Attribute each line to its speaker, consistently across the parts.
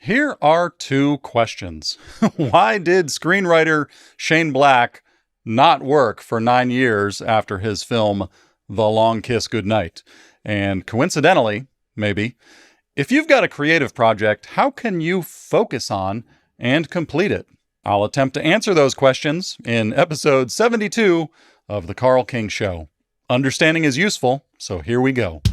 Speaker 1: Here are two questions. Why did screenwriter Shane Black not work for 9 years after his film The Long Kiss Goodnight? And coincidentally, maybe, if you've got a creative project, how can you focus on and complete it? I'll attempt to answer those questions in episode 72 of The Carl King Show. Understanding is useful, so here we go.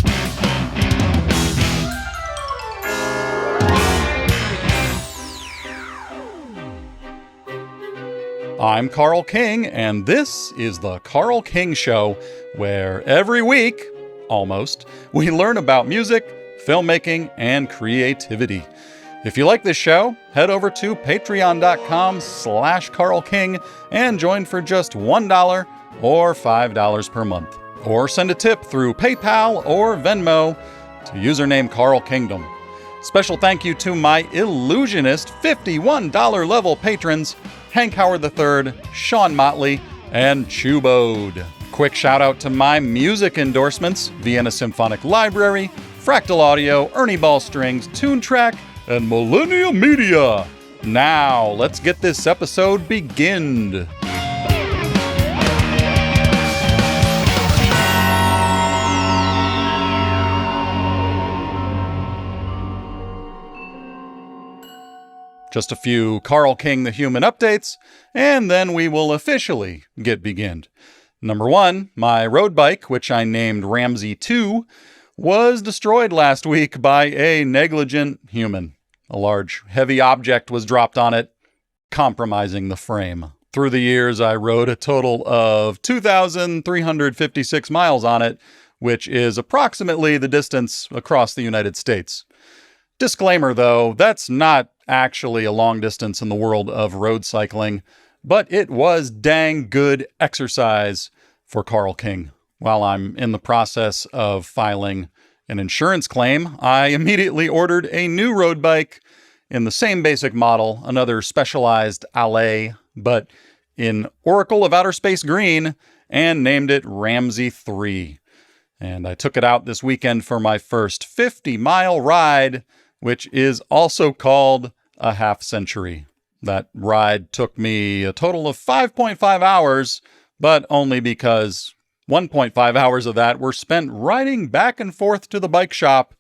Speaker 1: I'm Carl King, and this is The Carl King Show, where every week, almost, we learn about music, filmmaking, and creativity. If you like this show, head over to patreon.com/Carl King and join for just $1 or $5 per month. Or send a tip through PayPal or Venmo to username Carl Kingdom. Special thank you to my Illusionist $51 level patrons, Hank Howard III, Sean Motley, and Chubode. Quick shout out to my music endorsements, Vienna Symphonic Library, Fractal Audio, Ernie Ball Strings, Tune Track, and Millennium Media. Now, let's get this episode beginned. Just a few Carl King the Human updates, and then we will officially get beginned. Number 1, my road bike, which I named Ramsey 2, was destroyed last week by a negligent human. A large, heavy object was dropped on it, compromising the frame. Through the years, I rode a total of 2,356 miles on it, which is approximately the distance across the United States. Disclaimer though, that's not actually a long distance in the world of road cycling, but it was dang good exercise for Carl King. While I'm in the process of filing an insurance claim, I immediately ordered a new road bike in the same basic model, another specialized Alley, but in Oracle of Outer Space Green, and named it Ramsey 3. And I took it out this weekend for my first 50-mile ride, which is also called a half century. That ride took me a total of 5.5 hours, but only because 1.5 hours of that were spent riding back and forth to the bike shop,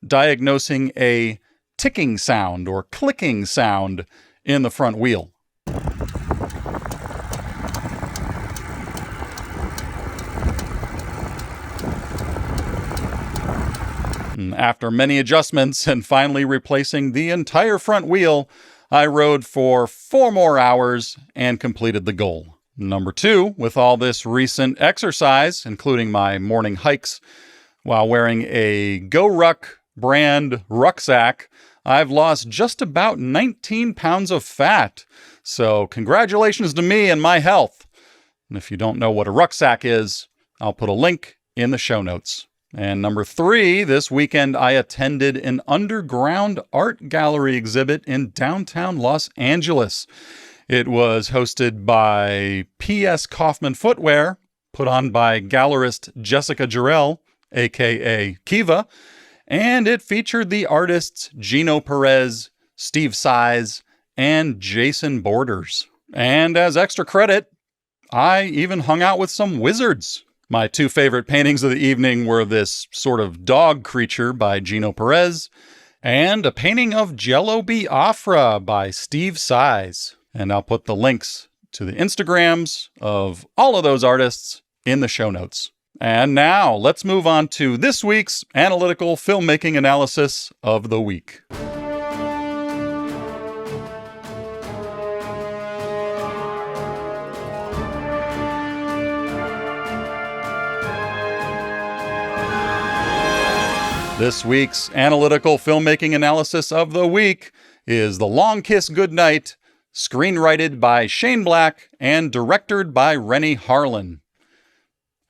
Speaker 1: diagnosing a ticking sound or clicking sound in the front wheel. After many adjustments and finally replacing the entire front wheel, I rode for 4 more hours and completed the goal. Number 2, with all this recent exercise, including my morning hikes, while wearing a GoRuck brand rucksack, I've lost just about 19 pounds of fat. So congratulations to me and my health. And if you don't know what a rucksack is, I'll put a link in the show notes. And number 3, this weekend I attended an underground art gallery exhibit in downtown Los Angeles. It was hosted by P.S. Kaufman Footwear, put on by gallerist Jessica Jarrell, aka Kiva, and it featured the artists Gino Perez, Steve Saiz, and Jason Borders. And as extra credit, I even hung out with some wizards. My 2 favorite paintings of the evening were this sort of dog creature by Gino Perez and a painting of Jello Biafra by Steve Saiz. And I'll put the links to the Instagrams of all of those artists in the show notes. And now let's move on to this week's analytical filmmaking analysis of the week. This week's analytical filmmaking analysis of the week is The Long Kiss Goodnight, screenwrited by Shane Black and directed by Rennie Harlan.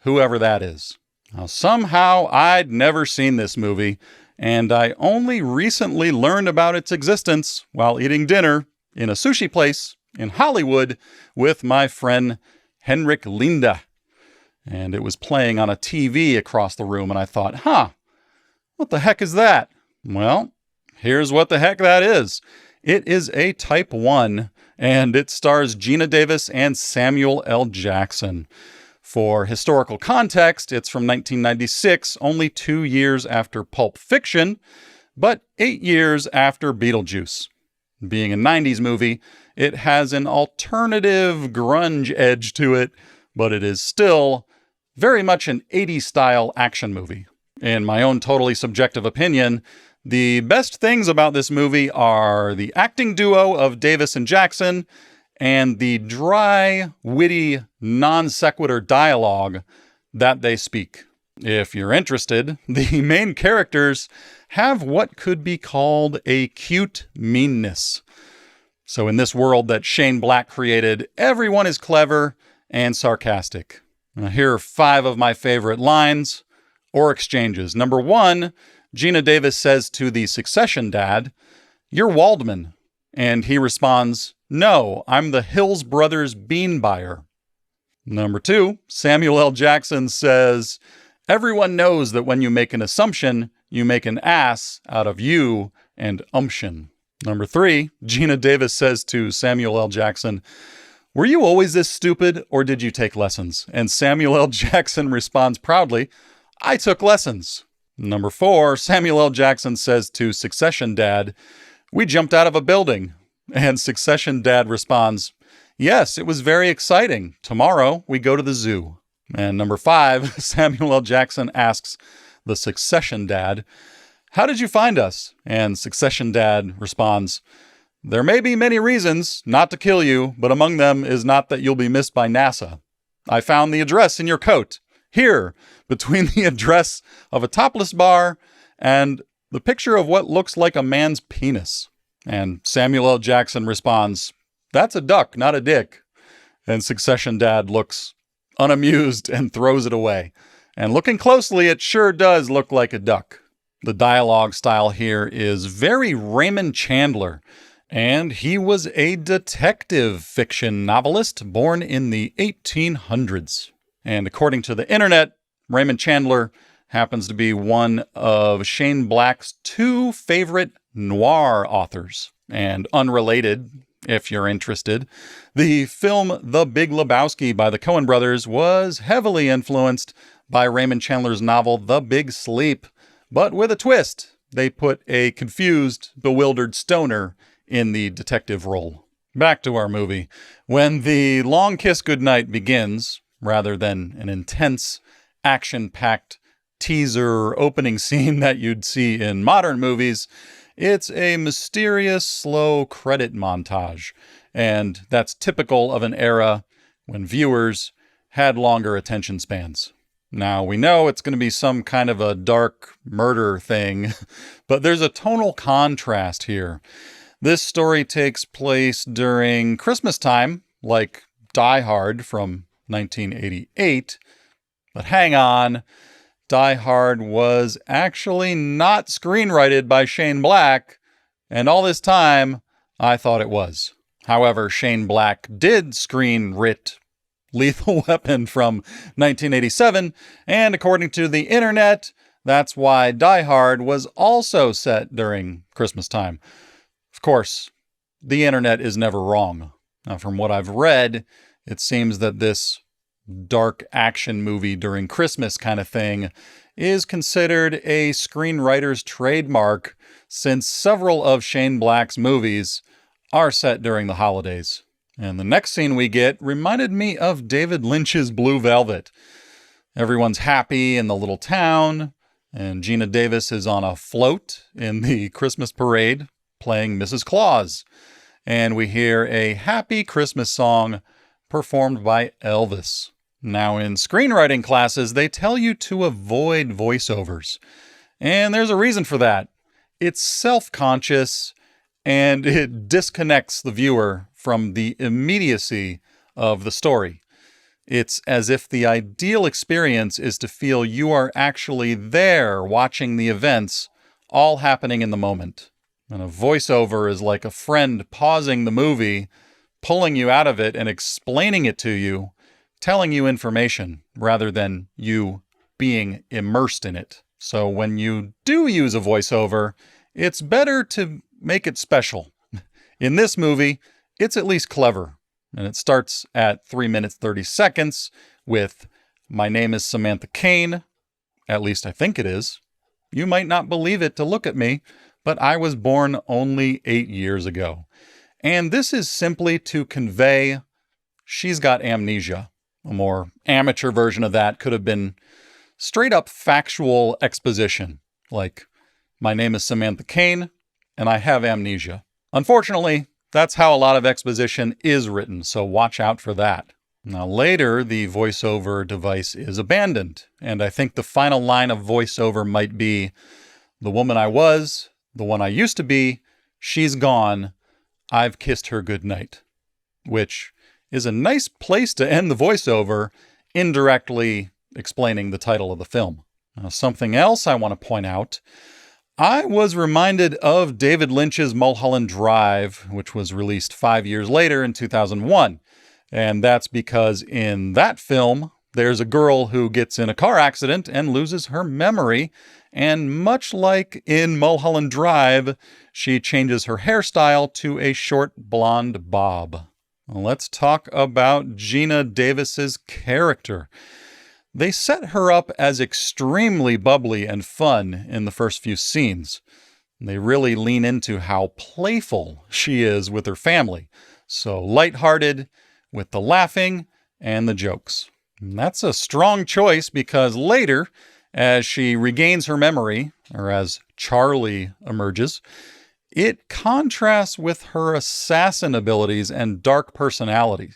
Speaker 1: Whoever that is. Now, somehow I'd never seen this movie, and I only recently learned about its existence while eating dinner in a sushi place in Hollywood with my friend Henrik Linde. And it was playing on a TV across the room, and I thought, what the heck is that? Well, Here's what the heck that is. It is a Type 1, and it stars Geena Davis and Samuel L. Jackson. For historical context, it's from 1996, only 2 years after Pulp Fiction, but 8 years after Beetlejuice. Being a 90s movie, it has an alternative grunge edge to it, but it is still very much an 80s-style action movie. In my own totally subjective opinion, the best things about this movie are the acting duo of Davis and Jackson and the dry, witty, non-sequitur dialogue that they speak. If you're interested, the main characters have what could be called a cute meanness. So in this world that Shane Black created, everyone is clever and sarcastic. Now, here are 5 of my favorite lines or exchanges. Number 1, Geena Davis says to the Succession dad, "You're Waldman." And he responds, "No, I'm the Hills Brothers bean buyer." Number 2, Samuel L. Jackson says, "Everyone knows that when you make an assumption, you make an ass out of you and umption." Number 3, Geena Davis says to Samuel L. Jackson, "Were you always this stupid, or did you take lessons?" And Samuel L. Jackson responds proudly, "I took lessons." Number 4, Samuel L. Jackson says to Succession dad, "We jumped out of a building." And Succession dad responds, "Yes, it was very exciting. Tomorrow we go to the zoo." And number 5, Samuel L. Jackson asks the Succession dad, "How did you find us?" And Succession dad responds, "There may be many reasons not to kill you, but among them is not that you'll be missed by NASA. I found the address in your coat, here, between the address of a topless bar and the picture of what looks like a man's penis." And Samuel L. Jackson responds, "That's a duck, not a dick." And Succession dad looks unamused and throws it away. And looking closely, it sure does look like a duck. The dialogue style here is very Raymond Chandler, and he was a detective fiction novelist born in the 1800s. And according to the internet, Raymond Chandler happens to be one of Shane Black's 2 favorite noir authors. And unrelated, if you're interested, the film The Big Lebowski by the Coen brothers was heavily influenced by Raymond Chandler's novel The Big Sleep. But with a twist, they put a confused, bewildered stoner in the detective role. Back to our movie. When the Long Kiss Goodnight begins, rather than an intense, action-packed teaser opening scene that you'd see in modern movies, it's a mysterious, slow credit montage. And that's typical of an era when viewers had longer attention spans. Now, we know it's going to be some kind of a dark murder thing, but there's a tonal contrast here. This story takes place during Christmas time, like Die Hard from 1988. But hang on, Die Hard was actually not screenwritten by Shane Black, and all this time, I thought it was. However, Shane Black did screenwrite Lethal Weapon from 1987, and according to the internet, that's why Die Hard was also set during Christmas time. Of course, the internet is never wrong. Now, from what I've read, it seems that this dark action movie during Christmas kind of thing is considered a screenwriter's trademark, since several of Shane Black's movies are set during the holidays. And the next scene we get reminded me of David Lynch's Blue Velvet. Everyone's happy in the little town, and Geena Davis is on a float in the Christmas parade playing Mrs. Claus. And we hear a happy Christmas song performed by Elvis. Now, in screenwriting classes, they tell you to avoid voiceovers. And there's a reason for that. It's self-conscious, and it disconnects the viewer from the immediacy of the story. It's as if the ideal experience is to feel you are actually there watching the events, all happening in the moment. And a voiceover is like a friend pausing the movie, pulling you out of it and explaining it to you, telling you information rather than you being immersed in it. So when you do use a voiceover, it's better to make it special. In this movie, it's at least clever. And it starts at 3 minutes 30 seconds with, "My name is Samantha Kane." At least I think it is. "You might not believe it to look at me, but I was born only 8 years ago." And this is simply to convey she's got amnesia. A more amateur version of that could have been straight up factual exposition, like, "My name is Samantha Kane, and I have amnesia." Unfortunately, that's how a lot of exposition is written, so watch out for that. Now later, the voiceover device is abandoned, and I think the final line of voiceover might be, "The woman I was, the one I used to be, she's gone. I've kissed her goodnight," which is a nice place to end the voiceover, indirectly explaining the title of the film. Now, something else I want to point out. I was reminded of David Lynch's Mulholland Drive, which was released 5 years later in 2001. And that's because in that film, there's a girl who gets in a car accident and loses her memory. And much like in Mulholland Drive, she changes her hairstyle to a short blonde bob. Let's talk about Geena Davis's character. They set her up as extremely bubbly and fun in the first few scenes. They really lean into how playful she is with her family. So lighthearted with the laughing and the jokes. And that's a strong choice because later, as she regains her memory, or as Charlie emerges, it contrasts with her assassin abilities and dark personality.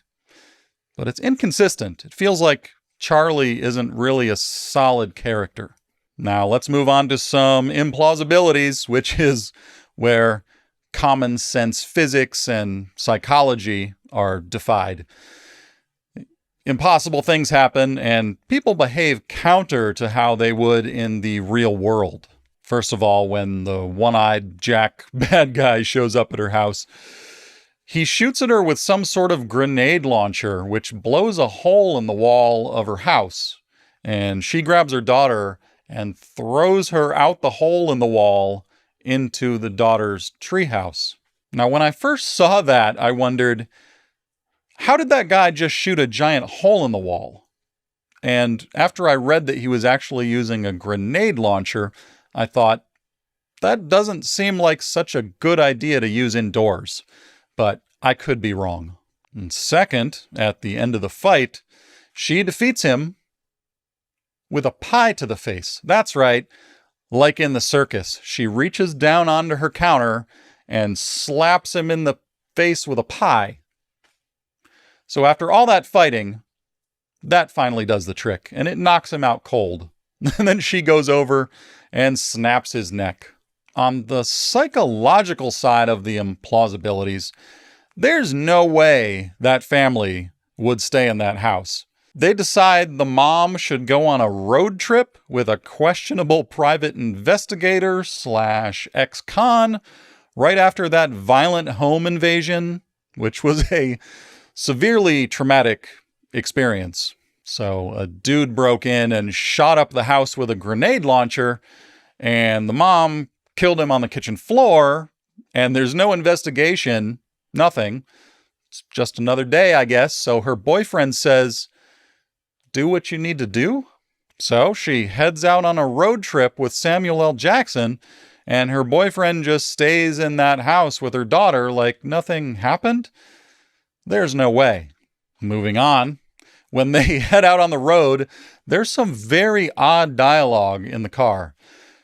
Speaker 1: But it's inconsistent. It feels like Charlie isn't really a solid character. Now let's move on to some implausibilities, which is where common sense physics and psychology are defied. Impossible things happen, and people behave counter to how they would in the real world. First of all, when the one-eyed Jack bad guy shows up at her house, he shoots at her with some sort of grenade launcher, which blows a hole in the wall of her house. And she grabs her daughter and throws her out the hole in the wall into the daughter's treehouse. Now, when I first saw that, I wondered, how did that guy just shoot a giant hole in the wall? And after I read that he was actually using a grenade launcher, I thought, that doesn't seem like such a good idea to use indoors. But I could be wrong. And second, at the end of the fight, she defeats him with a pie to the face. That's right. Like in the circus, she reaches down onto her counter and slaps him in the face with a pie. So after all that fighting, that finally does the trick, and it knocks him out cold. And then she goes over and snaps his neck. On the psychological side of the implausibilities, there's no way that family would stay in that house. They decide the mom should go on a road trip with a questionable private investigator / ex-con right after that violent home invasion, which was a severely traumatic experience. So a dude broke in and shot up the house with a grenade launcher, and the mom killed him on the kitchen floor, and there's no investigation, nothing. It's just another day, I guess. So her boyfriend says, "Do what you need to do." So she heads out on a road trip with Samuel L. Jackson, and her boyfriend just stays in that house with her daughter like nothing happened. There's no way. Moving on. When they head out on the road, there's some very odd dialogue in the car.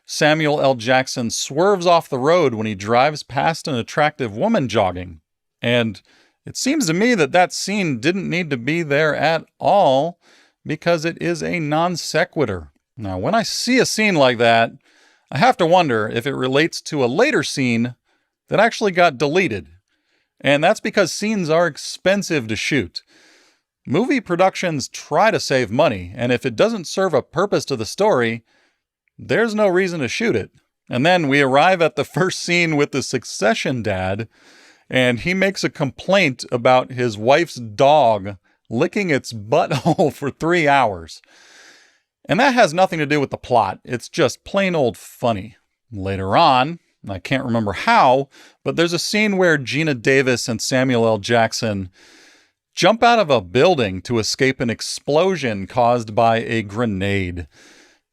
Speaker 1: Samuel L. Jackson swerves off the road when he drives past an attractive woman jogging. And it seems to me that that scene didn't need to be there at all because it is a non sequitur. Now, when I see a scene like that, I have to wonder if it relates to a later scene that actually got deleted. And that's because scenes are expensive to shoot. Movie productions try to save money, and if it doesn't serve a purpose to the story, there's no reason to shoot it. And then we arrive at the first scene with the Succession dad, and he makes a complaint about his wife's dog licking its butthole for 3 hours. And that has nothing to do with the plot. It's just plain old funny. Later on, I can't remember how, but there's a scene where Gina Davis and Samuel L. Jackson jump out of a building to escape an explosion caused by a grenade.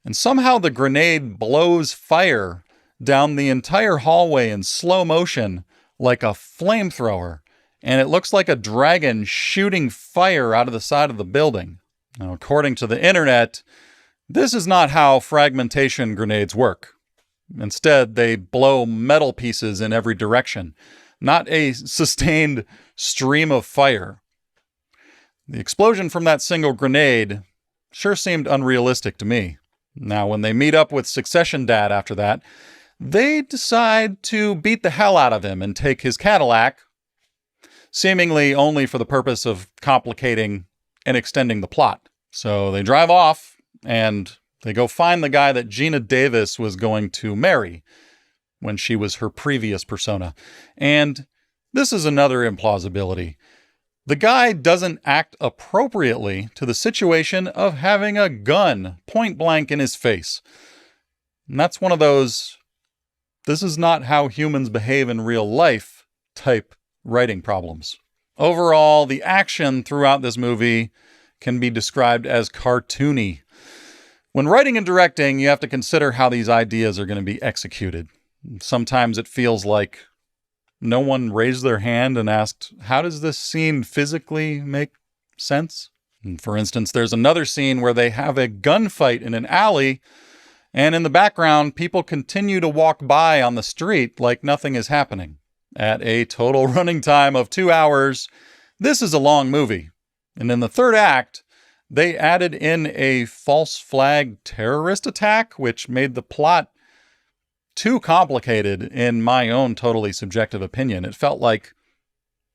Speaker 1: And somehow the grenade blows fire down the entire hallway in slow motion like a flamethrower. And it looks like a dragon shooting fire out of the side of the building. Now, according to the internet, this is not how fragmentation grenades work. Instead, they blow metal pieces in every direction, not a sustained stream of fire. The explosion from that single grenade sure seemed unrealistic to me. Now, when they meet up with Succession Dad after that, they decide to beat the hell out of him and take his Cadillac, seemingly only for the purpose of complicating and extending the plot. So they drive off, and they go find the guy that Gina Davis was going to marry when she was her previous persona. And this is another implausibility. The guy doesn't act appropriately to the situation of having a gun point blank in his face. And that's one of those, this is not how humans behave in real life type writing problems. Overall, the action throughout this movie can be described as cartoony. When writing and directing, you have to consider how these ideas are going to be executed. Sometimes it feels like no one raised their hand and asked, how does this scene physically make sense? And for instance, there's another scene where they have a gunfight in an alley, and in the background, people continue to walk by on the street like nothing is happening. At a total running time of 2 hours, this is a long movie. And in the third act, they added in a false flag terrorist attack, which made the plot too complicated in my own totally subjective opinion. It felt like,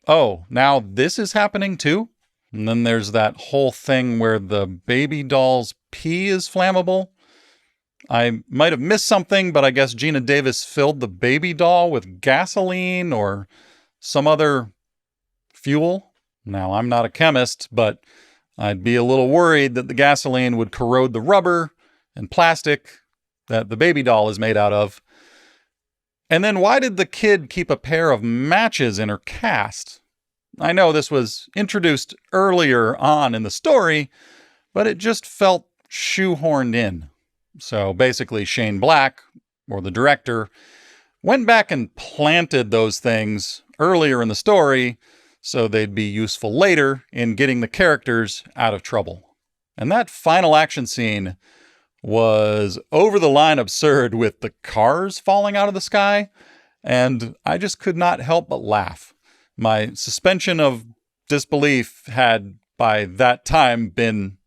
Speaker 1: oh, now this is happening too? And then there's that whole thing where the baby doll's pee is flammable. I might have missed something, but I guess Gina Davis filled the baby doll with gasoline or some other fuel. Now, I'm not a chemist, but I'd be a little worried that the gasoline would corrode the rubber and plastic that the baby doll is made out of. And then why did the kid keep a pair of matches in her cast? I know this was introduced earlier on in the story, but it just felt shoehorned in. So basically Shane Black, or the director, went back and planted those things earlier in the story so they'd be useful later in getting the characters out of trouble. And that final action scene was over the line absurd with the cars falling out of the sky, and I just could not help but laugh. My suspension of disbelief had by that time been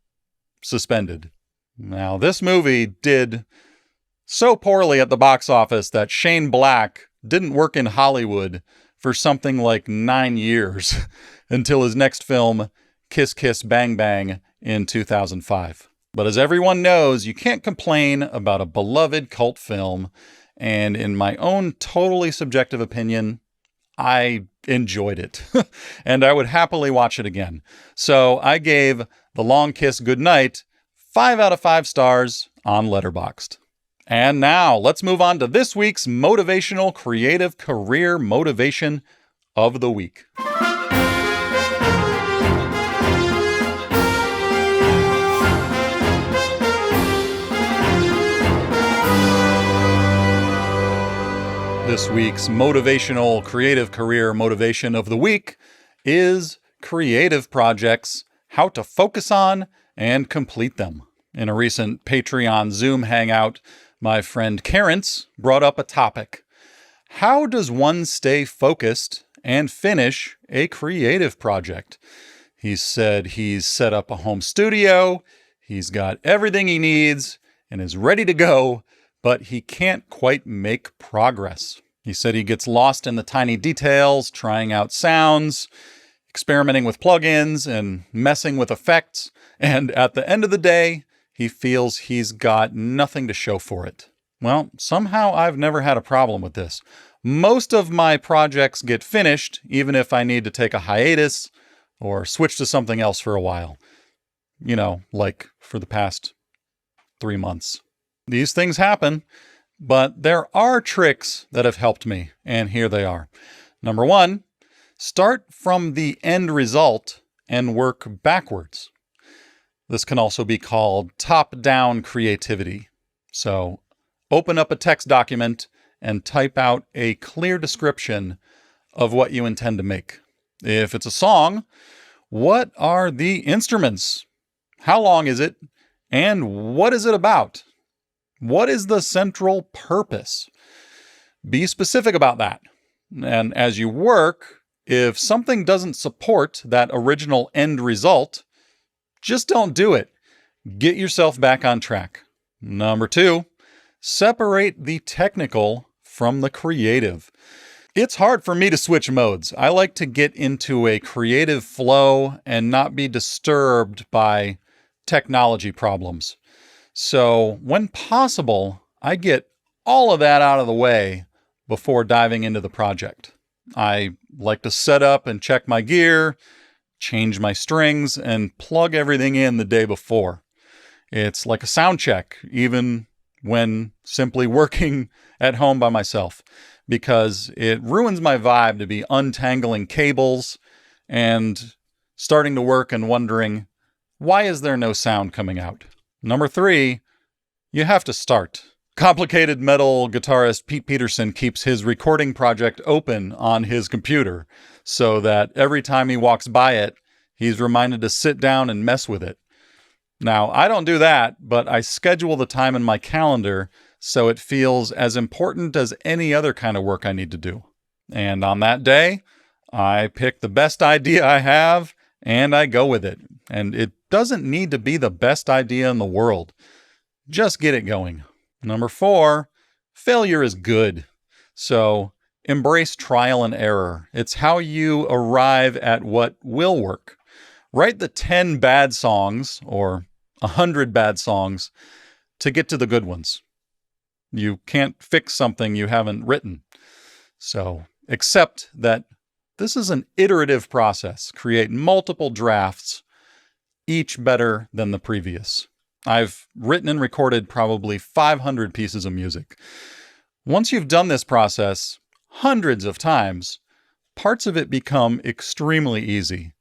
Speaker 1: suspended. Now, this movie did so poorly at the box office that Shane Black didn't work in Hollywood for something like 9 years until his next film, Kiss Kiss Bang Bang, in 2005. But as everyone knows, you can't complain about a beloved cult film, and in my own totally subjective opinion, I enjoyed it, and I would happily watch it again. So I gave The Long Kiss Goodnight 5 out of 5 stars on Letterboxd. And now let's move on to this week's motivational creative career motivation of the week. This week's motivational creative career motivation of the week is creative projects, how to focus on and complete them. In a recent Patreon Zoom hangout, my friend Carence brought up a topic. How does one stay focused and finish a creative project? He said he's set up a home studio, he's got everything he needs, and is ready to go, but he can't quite make progress. He said he gets lost in the tiny details, trying out sounds, experimenting with plugins, and messing with effects, and at the end of the day, he feels he's got nothing to show for it. Well, somehow I've never had a problem with this. Most of my projects get finished, even if I need to take a hiatus or switch to something else for a while. You know, like for the past 3 months. These things happen, But there are tricks that have helped me, and here they are. Number one, start from the end result and work backwards. This can also be called top-down creativity. So open up a text document and type out a clear description of what you intend to make. If it's a song, what are the instruments? How long is it? And what is it about? What is the central purpose? Be specific about that. And as you work, if something doesn't support that original end result, just don't do it. Get yourself back on track. Number two, separate the technical from the creative. It's hard for me to switch modes. I like to get into a creative flow and not be disturbed by technology problems. So when possible, I get all of that out of the way before diving into the project. I like to set up and check my gear, change my strings, and plug everything in the day before. It's like a sound check, even when simply working at home by myself, because it ruins my vibe to be untangling cables and starting to work and wondering, why is there no sound coming out? Number three, you have to start. Complicated metal guitarist Pete Peterson keeps his recording project open on his computer so that every time he walks by it, he's reminded to sit down and mess with it. Now, I don't do that, but I schedule the time in my calendar so it feels as important as any other kind of work I need to do. And on that day, I pick the best idea I have and I go with it. And it doesn't need to be the best idea in the world. Just get it going. Number four, failure is good. So embrace trial and error. It's how you arrive at what will work. Write the 10 bad songs or 100 bad songs to get to the good ones. You can't fix something you haven't written. So accept that this is an iterative process. Create multiple drafts, each better than the previous. I've written and recorded probably 500 pieces of music. Once you've done this process hundreds of times, parts of it become extremely easy,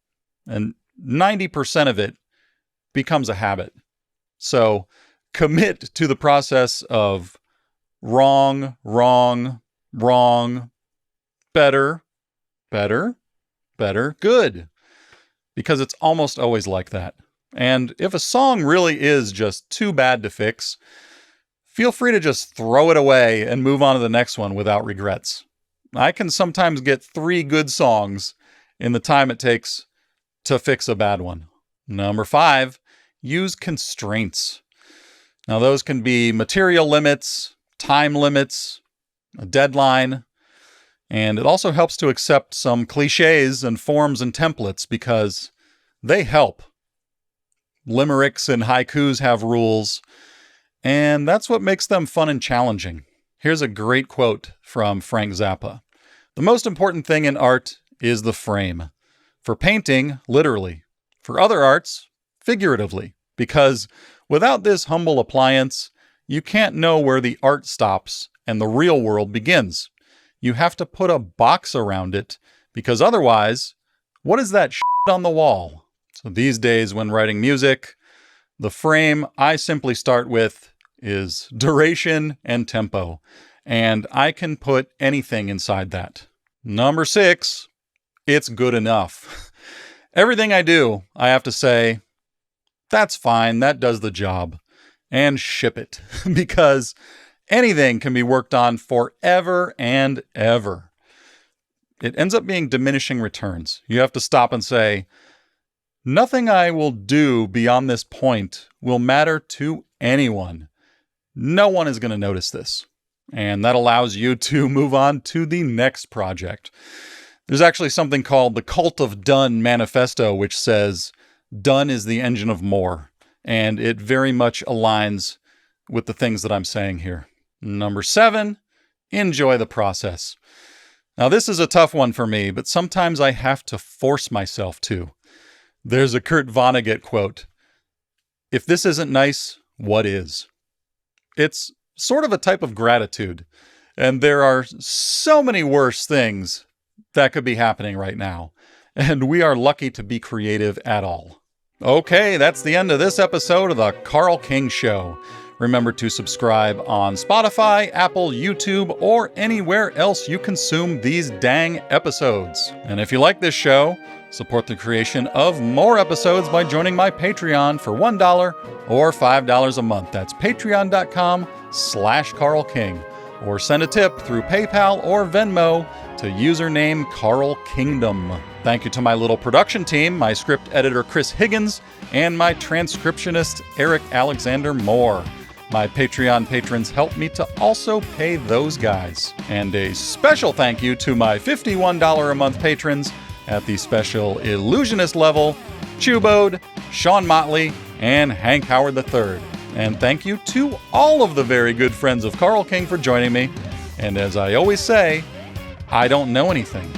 Speaker 1: and 90% of it becomes a habit. So commit to the process of wrong, wrong, wrong, better, better, better, good, because it's almost always like that. And if a song really is just too bad to fix, feel free to just throw it away and move on to the next one without regrets. I can sometimes get 3 good songs in the time it takes to fix a bad one. Number 5, use constraints. Now those can be material limits, time limits, a deadline, and it also helps to accept some cliches and forms and templates because they help. Limericks and haikus have rules, and that's what makes them fun and challenging. Here's a great quote from Frank Zappa. "The most important thing in art is the frame. For painting, literally. For other arts, figuratively. Because without this humble appliance, you can't know where the art stops and the real world begins. You have to put a box around it, because otherwise, what is that shit on the wall?" So these days when writing music, the frame I simply start with is duration and tempo, and I can put anything inside that. Number 6, it's good enough. Everything I do, I have to say, that's fine, that does the job, and ship it, because anything can be worked on forever and ever. It ends up being diminishing returns. You have to stop and say, nothing I will do beyond this point will matter to anyone. No one is going to notice this. And that allows you to move on to the next project. There's actually something called the Cult of Done Manifesto, which says, done is the engine of more. And it very much aligns with the things that I'm saying here. Number 7, enjoy the process. Now, this is a tough one for me, but sometimes I have to force myself to. There's a Kurt Vonnegut quote, "If this isn't nice, what is?" It's sort of a type of gratitude. And there are so many worse things that could be happening right now. And we are lucky to be creative at all. Okay, that's the end of this episode of the Carl King Show. Remember to subscribe on Spotify, Apple, YouTube, or anywhere else you consume these dang episodes. And if you like this show, support the creation of more episodes by joining my Patreon for $1 or $5 a month. That's patreon.com/Carl King. Or send a tip through PayPal or Venmo to username Carl Kingdom. Thank you to my little production team, my script editor Chris Higgins, and my transcriptionist Eric Alexander Moore. My Patreon patrons help me to also pay those guys. And a special thank you to my $51 a month patrons at the special illusionist level, Chubode, Sean Motley, and Hank Howard III. And thank you to all of the very good friends of Carl King for joining me. And as I always say, I don't know anything.